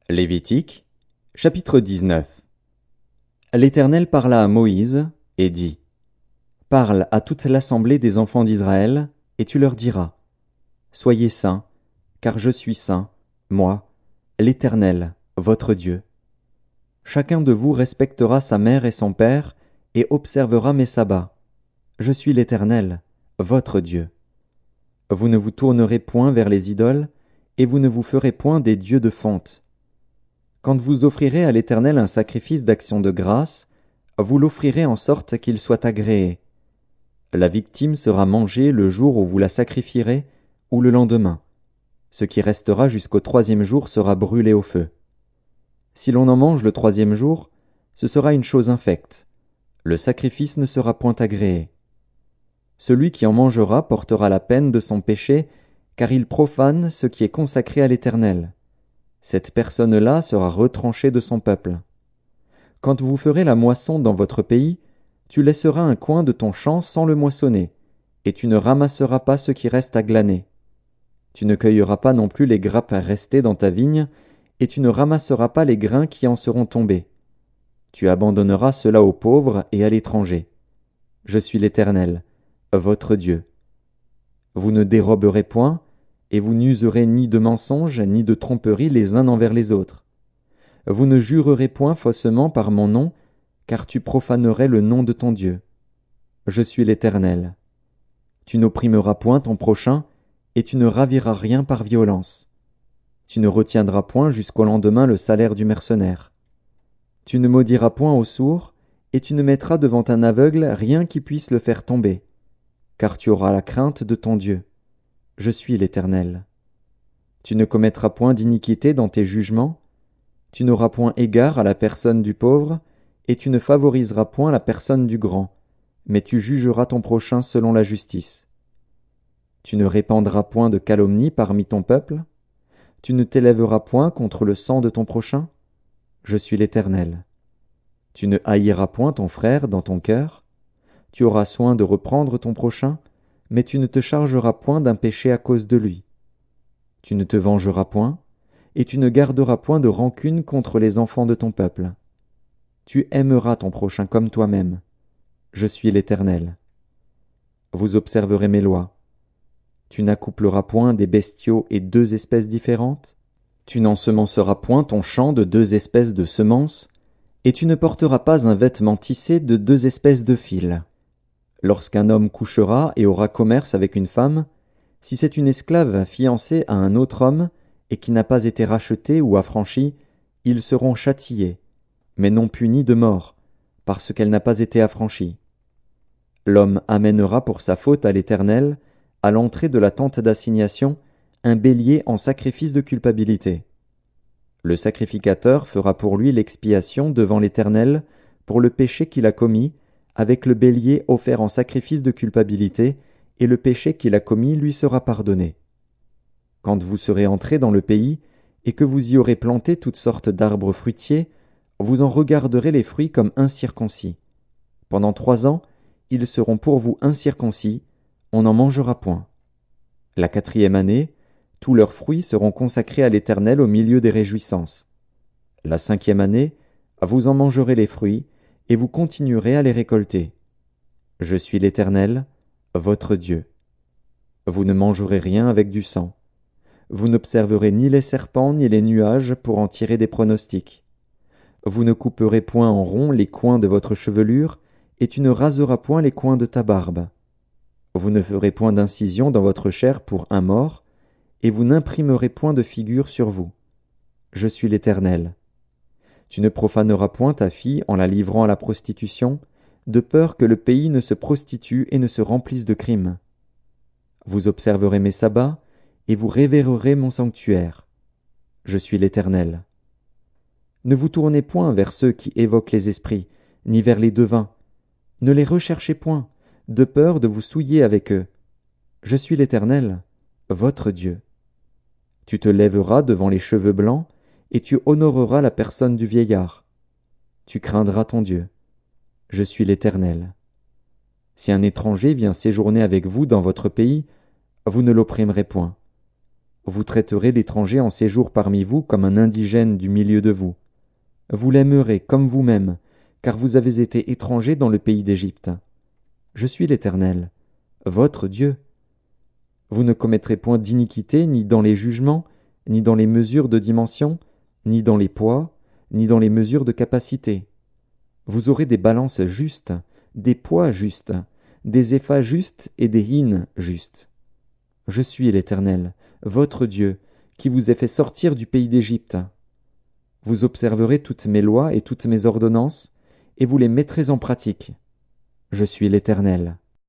Lévitique, chapitre 19. L'Éternel parla à Moïse, et dit, « Parle à toute l'assemblée des enfants d'Israël, et tu leur diras, Soyez saints, car je suis saint, moi, l'Éternel, votre Dieu. Chacun de vous respectera sa mère et son père, et observera mes sabbats. Je suis l'Éternel, votre Dieu. Vous ne vous tournerez point vers les idoles, et vous ne vous ferez point des dieux de fonte. Quand vous offrirez à l'Éternel un sacrifice d'action de grâce, vous l'offrirez en sorte qu'il soit agréé. La victime sera mangée le jour où vous la sacrifierez, ou le lendemain. Ce qui restera jusqu'au 3e jour sera brûlé au feu. Si l'on en mange le 3e jour, ce sera une chose infecte. Le sacrifice ne sera point agréé. Celui qui en mangera portera la peine de son péché, car il profane ce qui est consacré à l'Éternel. Cette personne-là sera retranchée de son peuple. Quand vous ferez la moisson dans votre pays, tu laisseras un coin de ton champ sans le moissonner, et tu ne ramasseras pas ce qui reste à glaner. Tu ne cueilleras pas non plus les grappes restées dans ta vigne, et tu ne ramasseras pas les grains qui en seront tombés. Tu abandonneras cela aux pauvres et à l'étranger. Je suis l'Éternel, votre Dieu. Vous ne déroberez point, et vous n'userez ni de mensonges ni de tromperie les uns envers les autres. Vous ne jurerez point faussement par mon nom, car tu profanerais le nom de ton Dieu. Je suis l'Éternel. Tu n'opprimeras point ton prochain, et tu ne raviras rien par violence. Tu ne retiendras point jusqu'au lendemain le salaire du mercenaire. Tu ne maudiras point au sourd, et tu ne mettras devant un aveugle rien qui puisse le faire tomber, car tu auras la crainte de ton Dieu. Je suis l'Éternel. Tu ne commettras point d'iniquité dans tes jugements, tu n'auras point égard à la personne du pauvre, et tu ne favoriseras point la personne du grand, mais tu jugeras ton prochain selon la justice. Tu ne répandras point de calomnie parmi ton peuple, tu ne t'élèveras point contre le sang de ton prochain. Je suis l'Éternel. Tu ne haïras point ton frère dans ton cœur, tu auras soin de reprendre ton prochain, mais tu ne te chargeras point d'un péché à cause de lui. Tu ne te vengeras point, et tu ne garderas point de rancune contre les enfants de ton peuple. Tu aimeras ton prochain comme toi-même. Je suis l'Éternel. Vous observerez mes lois. Tu n'accoupleras point des bestiaux et 2 espèces différentes. Tu n'ensemenceras point ton champ de 2 espèces de semences, et tu ne porteras pas un vêtement tissé de 2 espèces de fils. Lorsqu'un homme couchera et aura commerce avec une femme, si c'est une esclave fiancée à un autre homme et qui n'a pas été rachetée ou affranchie, ils seront châtiés, mais non punis de mort, parce qu'elle n'a pas été affranchie. L'homme amènera pour sa faute à l'Éternel, à l'entrée de la tente d'assignation, un bélier en sacrifice de culpabilité. Le sacrificateur fera pour lui l'expiation devant l'Éternel pour le péché qu'il a commis, avec le bélier offert en sacrifice de culpabilité, et le péché qu'il a commis lui sera pardonné. Quand vous serez entrés dans le pays, et que vous y aurez planté toutes sortes d'arbres fruitiers, vous en regarderez les fruits comme incirconcis. Pendant 3 ans, ils seront pour vous incirconcis, on n'en mangera point. La 4e année, tous leurs fruits seront consacrés à l'Éternel au milieu des réjouissances. La 5e année, vous en mangerez les fruits, et vous continuerez à les récolter. Je suis l'Éternel, votre Dieu. Vous ne mangerez rien avec du sang. Vous n'observerez ni les serpents ni les nuages pour en tirer des pronostics. Vous ne couperez point en rond les coins de votre chevelure, et tu ne raseras point les coins de ta barbe. Vous ne ferez point d'incision dans votre chair pour un mort, et vous n'imprimerez point de figure sur vous. Je suis l'Éternel. Tu ne profaneras point ta fille en la livrant à la prostitution, de peur que le pays ne se prostitue et ne se remplisse de crimes. Vous observerez mes sabbats, et vous révérerez mon sanctuaire. Je suis l'Éternel. Ne vous tournez point vers ceux qui évoquent les esprits, ni vers les devins. Ne les recherchez point, de peur de vous souiller avec eux. Je suis l'Éternel, votre Dieu. Tu te lèveras devant les cheveux blancs, et tu honoreras la personne du vieillard. Tu craindras ton Dieu. Je suis l'Éternel. Si un étranger vient séjourner avec vous dans votre pays, vous ne l'opprimerez point. Vous traiterez l'étranger en séjour parmi vous comme un indigène du milieu de vous. Vous l'aimerez comme vous-même, car vous avez été étranger dans le pays d'Égypte. Je suis l'Éternel, votre Dieu. Vous ne commettrez point d'iniquité ni dans les jugements, ni dans les mesures de dimension, ni dans les poids, ni dans les mesures de capacité. Vous aurez des balances justes, des poids justes, des éphas justes et des hins justes. Je suis l'Éternel, votre Dieu, qui vous ai fait sortir du pays d'Égypte. Vous observerez toutes mes lois et toutes mes ordonnances, et vous les mettrez en pratique. Je suis l'Éternel.